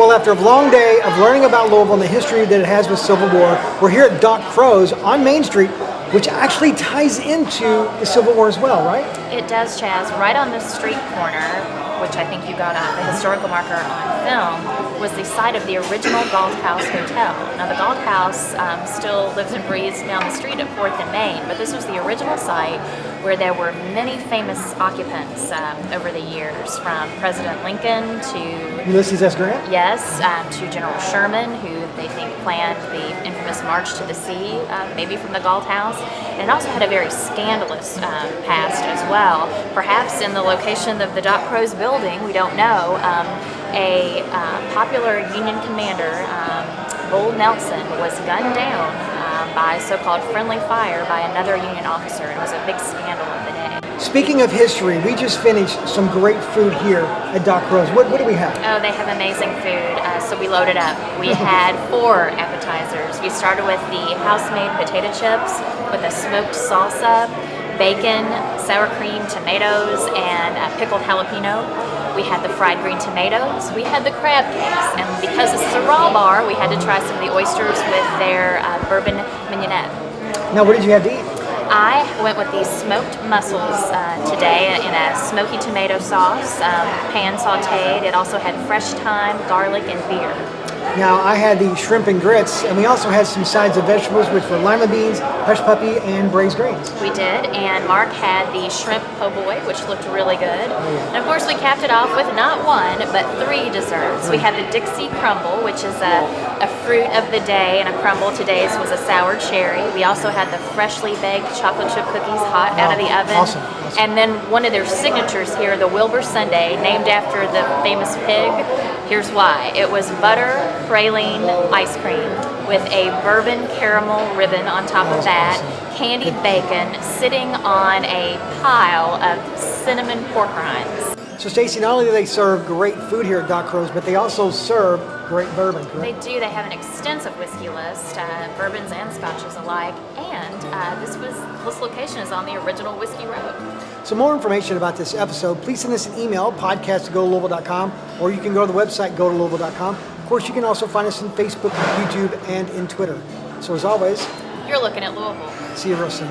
Well, after a long day of learning about Louisville and the history that it has with Civil War, we're here at Doc Crow's on Main Street, which actually ties into the Civil War as well, right? It does, Chaz. Right on the street corner, which I think you got the historical marker on film, was the site of the original Galt House Hotel. Now, the Galt House still lives and breathes down the street at 4th and Main, but this was the original site where there were many famous occupants over the years, from President Lincoln to Ulysses S. Grant? Yes, to General Sherman, who they think planned the infamous March to the Sea, maybe from the Galt House. And it also had a very scandalous past as well. Perhaps in the location of the Doc Crow's building, we don't know, a popular Union commander, Bull Nelson, was gunned down by so-called friendly fire by another Union officer. It was a big scandal of the day. Speaking of history, we just finished some great food here at Doc Crow's. What do we have? Oh, they have amazing food, so we loaded up. We had 4 appetizers. We started with the house-made potato chips with a smoked salsa, bacon, sour cream, tomatoes, and pickled jalapeno. We had the fried green tomatoes. We had the crab cakes. And because this is a raw bar, we had to try some of the oysters with their bourbon mignonette. Now, what did you have to eat? I went with the smoked mussels today in a smoky tomato sauce, pan sauteed. It also had fresh thyme, garlic, and beer. Now, I had the shrimp and grits, and we also had some sides of vegetables, which were lima beans, hush puppy, and braised greens. We did, and Mark had the shrimp po' boy, which looked really good. And of course, we capped it off with not 1, but 3 desserts. We had the Dixie crumble, which is a fruit of the day, and a crumble today's was a sour cherry. We also had the freshly baked chocolate chip cookies hot out of the oven. Awesome. And then one of their signatures here, the Wilbur Sundae, named after the famous pig. Here's why. It was butter, praline, ice cream with a bourbon caramel ribbon on top of that, candied bacon sitting on a pile of cinnamon pork rinds. So, Stacy, not only do they serve great food here at Doc Crow's, but they also serve great bourbon, correct? They do. They have an extensive whiskey list, bourbons and scotches alike, and this location is on the original Whiskey Road. So more information about this episode, please send us an email, podcast@gotolouisville.com, or you can go to the website, gotolouisville.com. Of course, you can also find us on Facebook, YouTube, and in Twitter. So as always, You're looking at Louisville. see you real soon.